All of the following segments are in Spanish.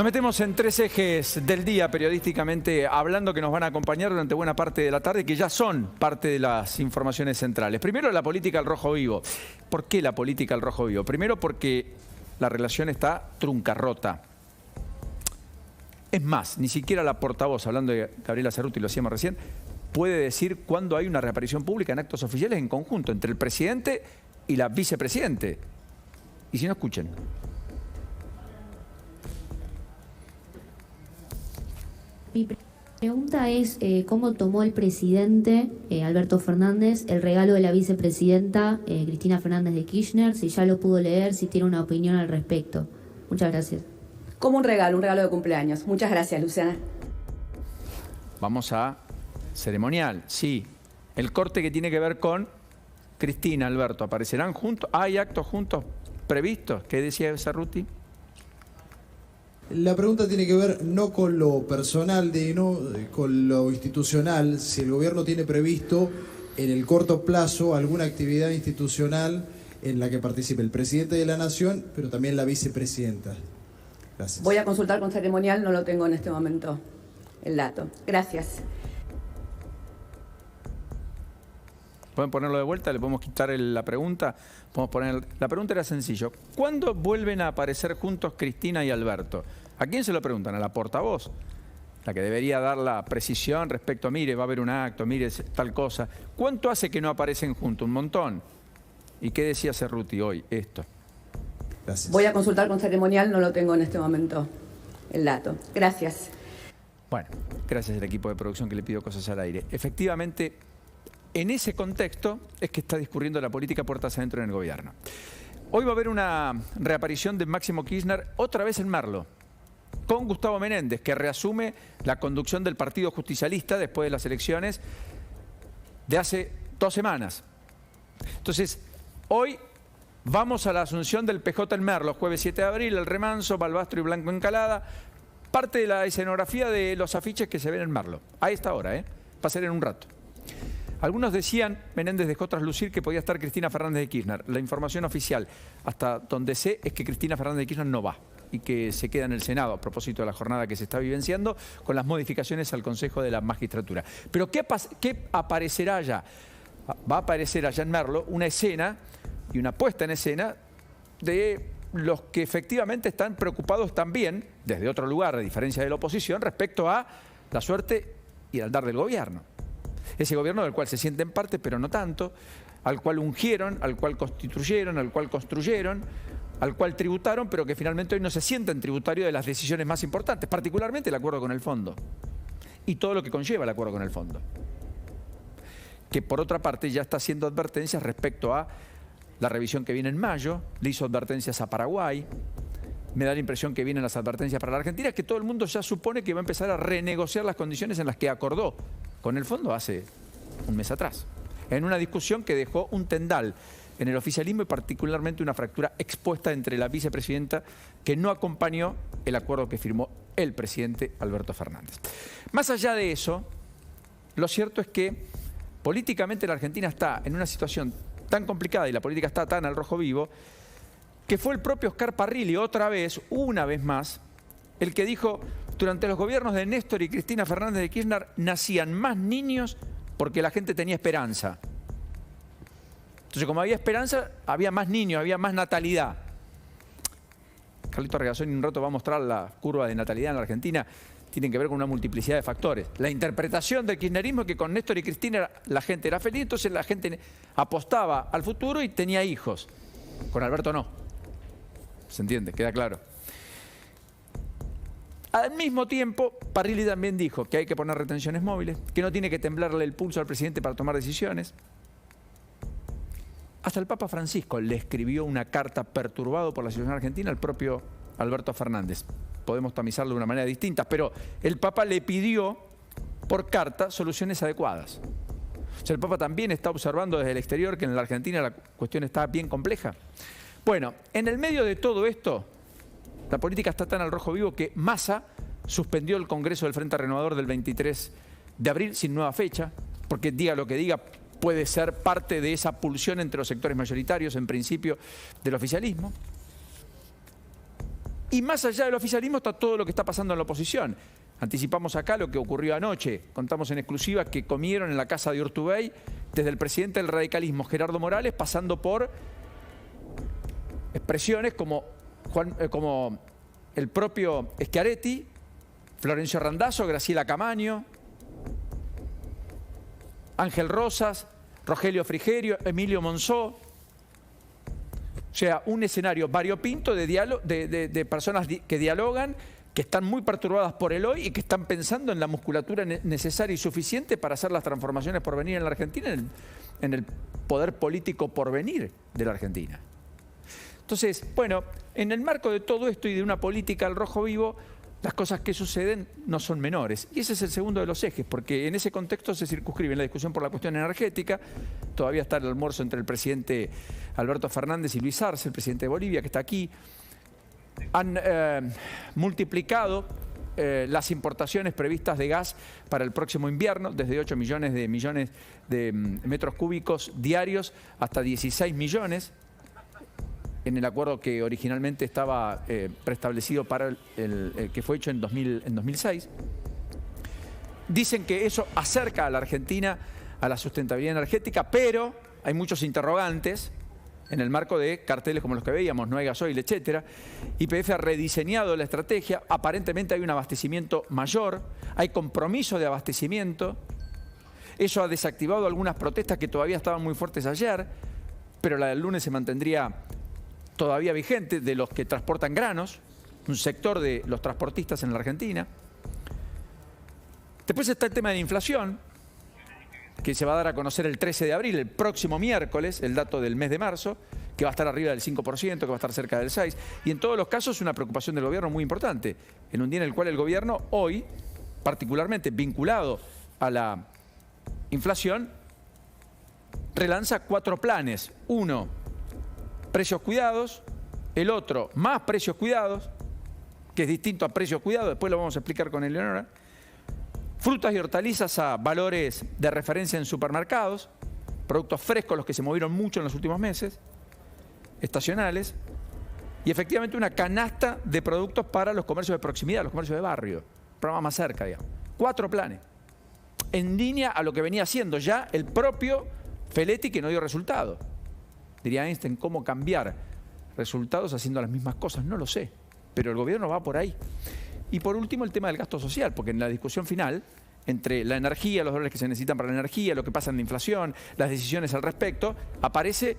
Nos metemos en tres ejes del día periodísticamente hablando que nos van a acompañar durante buena parte de la tarde, que ya son parte de las informaciones centrales. Primero, la política al rojo vivo. ¿Por qué la política al rojo vivo? Primero porque la relación está truncarrota. Es más, ni siquiera la portavoz, hablando de Gabriela Cerruti, lo hacíamos recién, puede decir cuándo hay una reaparición pública en actos oficiales en conjunto entre el presidente y la vicepresidente. Y si no, escuchen. Mi pregunta es cómo tomó el presidente Alberto Fernández el regalo de la vicepresidenta Cristina Fernández de Kirchner, si ya lo pudo leer, si tiene una opinión al respecto. Muchas gracias. Como un regalo de cumpleaños. Muchas gracias, Luciana. Vamos a ceremonial, sí. El corte que tiene que ver con Cristina, Alberto, ¿aparecerán juntos? ¿Hay actos juntos previstos? ¿Qué decía Cerruti? La pregunta tiene que ver no con lo personal, con lo institucional. Si el gobierno tiene previsto en el corto plazo alguna actividad institucional en la que participe el presidente de la Nación, pero también la vicepresidenta. Gracias. Voy a consultar con ceremonial, no lo tengo en este momento el dato. Gracias. ¿Pueden ponerlo de vuelta? ¿Le podemos quitar la pregunta? La pregunta era sencillo. ¿Cuándo vuelven a aparecer juntos Cristina y Alberto? ¿A quién se lo preguntan? ¿A la portavoz? La que debería dar la precisión respecto a, mire, va a haber un acto, mire, tal cosa. ¿Cuánto hace que no aparecen juntos? Un montón. ¿Y qué decía Cerruti hoy? Esto. Gracias. Voy a consultar con ceremonial, no lo tengo en este momento el dato. Gracias. Bueno, gracias al equipo de producción que le pido cosas al aire. Efectivamente, en ese contexto es que está discurriendo la política puertas adentro en el gobierno. Hoy va a haber una reaparición de Máximo Kirchner otra vez en Merlo, con Gustavo Menéndez, que reasume la conducción del Partido Justicialista después de las elecciones de hace 2 semanas. Entonces, hoy vamos a la asunción del PJ en Merlo, jueves 7 de abril, el Remanso, Balbastro y Blanco Encalada, parte de la escenografía de los afiches que se ven en Merlo, a esta hora, va a ser en un rato. Algunos decían, Menéndez dejó traslucir que podía estar Cristina Fernández de Kirchner. La información oficial, hasta donde sé, es que Cristina Fernández de Kirchner no va y que se queda en el Senado a propósito de la jornada que se está vivenciando con las modificaciones al Consejo de la Magistratura. Pero ¿qué aparecerá allá? Va a aparecer allá en Merlo una escena y una puesta en escena de los que efectivamente están preocupados también, desde otro lugar, a diferencia de la oposición, respecto a la suerte y el andar del gobierno. Ese gobierno del cual se sienten parte, pero no tanto, al cual ungieron, al cual constituyeron, al cual construyeron, al cual tributaron, pero que finalmente hoy no se sienten tributarios de las decisiones más importantes, particularmente el acuerdo con el fondo y todo lo que conlleva el acuerdo con el fondo. Que por otra parte ya está haciendo advertencias respecto a la revisión que viene en mayo, le hizo advertencias a Paraguay, me da la impresión que vienen las advertencias para la Argentina, que todo el mundo ya supone que va a empezar a renegociar las condiciones en las que acordó con el fondo hace un mes atrás, en una discusión que dejó un tendal en el oficialismo y particularmente una fractura expuesta entre la vicepresidenta que no acompañó el acuerdo que firmó el presidente Alberto Fernández. Más allá de eso, lo cierto es que políticamente la Argentina está en una situación tan complicada y la política está tan al rojo vivo que fue el propio Oscar Parrilli otra vez, una vez más, el que dijo: durante los gobiernos de Néstor y Cristina Fernández de Kirchner nacían más niños porque la gente tenía esperanza. Entonces, como había esperanza, había más niños, había más natalidad. Carlito Regazzoni en un rato va a mostrar la curva de natalidad en la Argentina. Tienen que ver con una multiplicidad de factores. La interpretación del kirchnerismo es que con Néstor y Cristina la gente era feliz, entonces la gente apostaba al futuro y tenía hijos. Con Alberto no. ¿Se entiende? Queda claro. Al mismo tiempo, Parrilli también dijo que hay que poner retenciones móviles, que no tiene que temblarle el pulso al presidente para tomar decisiones. Hasta el Papa Francisco le escribió una carta perturbado por la situación argentina al propio Alberto Fernández. Podemos tamizarlo de una manera distinta, pero el Papa le pidió por carta soluciones adecuadas. O sea, el Papa también está observando desde el exterior que en la Argentina la cuestión está bien compleja. Bueno, en el medio de todo esto, la política está tan al rojo vivo que Massa suspendió el Congreso del Frente Renovador del 23 de abril sin nueva fecha, porque diga lo que diga, puede ser parte de esa pulsión entre los sectores mayoritarios, en principio, del oficialismo. Y más allá del oficialismo está todo lo que está pasando en la oposición. Anticipamos acá lo que ocurrió anoche. Contamos en exclusiva que comieron en la casa de Urtubey desde el presidente del radicalismo, Gerardo Morales, pasando por expresiones como el propio Schiaretti, Florencio Randazzo, Graciela Camaño, Ángel Rosas, Rogelio Frigerio, Emilio Monzó. O sea, un escenario variopinto de personas que dialogan, que están muy perturbadas por el hoy y que están pensando en la musculatura necesaria y suficiente para hacer las transformaciones por venir en la Argentina, en el poder político por venir de la Argentina. Entonces, bueno, en el marco de todo esto y de una política al rojo vivo, las cosas que suceden no son menores. Y ese es el segundo de los ejes, porque en ese contexto se circunscribe la discusión por la cuestión energética. Todavía está el almuerzo entre el presidente Alberto Fernández y Luis Arce, el presidente de Bolivia, que está aquí. Han multiplicado las importaciones previstas de gas para el próximo invierno, desde 8 millones de metros cúbicos diarios hasta 16 millones, en el acuerdo que originalmente estaba preestablecido para que fue hecho en 2006. Dicen que eso acerca a la Argentina a la sustentabilidad energética, pero hay muchos interrogantes en el marco de carteles como los que veíamos, no hay gasoil, etcétera. YPF ha rediseñado la estrategia, aparentemente hay un abastecimiento mayor, hay compromiso de abastecimiento. Eso ha desactivado algunas protestas que todavía estaban muy fuertes ayer, pero la del lunes se mantendría todavía vigente, de los que transportan granos, un sector de los transportistas en la Argentina. Después está el tema de la inflación, que se va a dar a conocer el 13 de abril, el próximo miércoles, el dato del mes de marzo, que va a estar arriba del 5%, que va a estar cerca del 6%. Y en todos los casos una preocupación del gobierno muy importante, en un día en el cual el gobierno hoy, particularmente vinculado a la inflación, relanza 4 planes. Uno, precios cuidados; el otro, más precios cuidados, que es distinto a precios cuidados, después lo vamos a explicar con Eleonora. Frutas y hortalizas a valores de referencia en supermercados, productos frescos, los que se movieron mucho en los últimos meses, estacionales, y efectivamente una canasta de productos para los comercios de proximidad, los comercios de barrio, programa más cerca, digamos. 4 planes, en línea a lo que venía haciendo ya el propio Feletti, que no dio resultado. Diría Einstein, ¿cómo cambiar resultados haciendo las mismas cosas? No lo sé, pero el gobierno va por ahí. Y por último, el tema del gasto social, porque en la discusión final, entre la energía, los dólares que se necesitan para la energía, lo que pasa en la inflación, las decisiones al respecto, aparece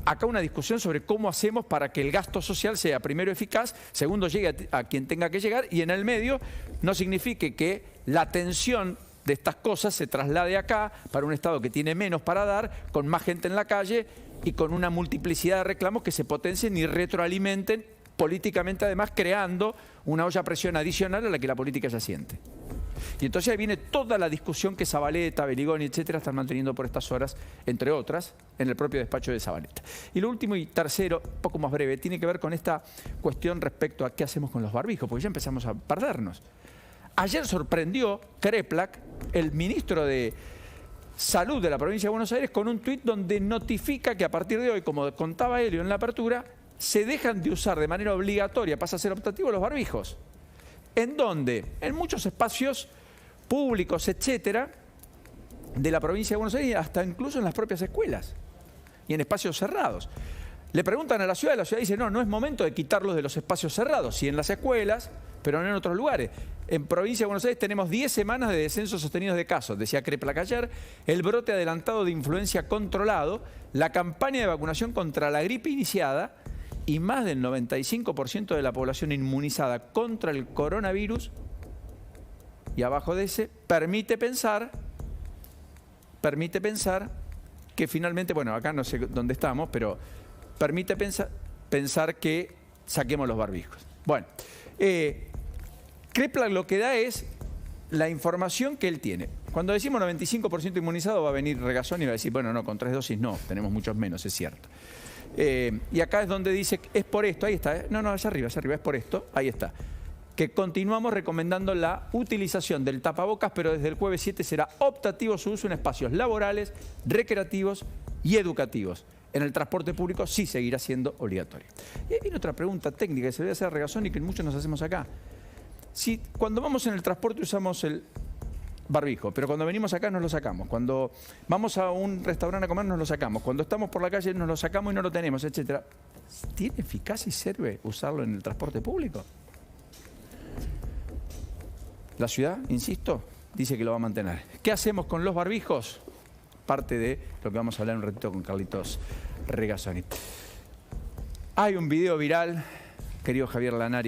acá una discusión sobre cómo hacemos para que el gasto social sea, primero, eficaz, segundo, llegue a quien tenga que llegar, y en el medio no signifique que la atención de estas cosas se traslade acá para un Estado que tiene menos para dar, con más gente en la calle y con una multiplicidad de reclamos que se potencien y retroalimenten políticamente, además creando una olla a presión adicional a la que la política ya siente. Y entonces ahí viene toda la discusión que Zabaleta, Beligoni, etcétera, están manteniendo por estas horas, entre otras, en el propio despacho de Zabaleta. Y lo último y tercero, un poco más breve, tiene que ver con esta cuestión respecto a qué hacemos con los barbijos, porque ya empezamos a perdernos. Ayer sorprendió Kreplak, el ministro de Salud de la provincia de Buenos Aires, con un tuit donde notifica que a partir de hoy, como contaba Helio en la apertura, se dejan de usar de manera obligatoria, pasa a ser optativo, los barbijos. ¿En dónde? En muchos espacios públicos, etcétera, de la provincia de Buenos Aires, hasta incluso en las propias escuelas y en espacios cerrados. Le preguntan a la ciudad dice, no es momento de quitarlos de los espacios cerrados, sí en las escuelas, pero no en otros lugares. En provincia de Buenos Aires tenemos 10 semanas de descensos sostenidos de casos, decía Kreplak ayer, el brote adelantado de influencia controlado, la campaña de vacunación contra la gripe iniciada y más del 95% de la población inmunizada contra el coronavirus, y abajo de ese, permite pensar que finalmente, bueno, acá no sé dónde estamos, pero permite pensar que saquemos los barbijos. Bueno, Kreplak lo que da es la información que él tiene. Cuando decimos 95% inmunizado va a venir Regazón y va a decir, bueno, no, con 3 dosis no, tenemos muchos menos, es cierto. Y acá es donde dice, es por esto, ahí está, no, allá arriba, es por esto, ahí está. Que continuamos recomendando la utilización del tapabocas, pero desde el jueves 7 será optativo su uso en espacios laborales, recreativos y educativos. En el transporte público sí seguirá siendo obligatorio. Y ahí viene otra pregunta técnica que se debe hacer a Regazzoni y que muchos nos hacemos acá. Si cuando vamos en el transporte usamos el barbijo, pero cuando venimos acá nos lo sacamos. Cuando vamos a un restaurante a comer nos lo sacamos. Cuando estamos por la calle nos lo sacamos y no lo tenemos, etc. ¿Tiene eficacia y sirve usarlo en el transporte público? La ciudad, insisto, dice que lo va a mantener. ¿Qué hacemos con los barbijos? Parte de lo que vamos a hablar un ratito con Carlitos Regazzoni. Hay un video viral, querido Javier Lanari.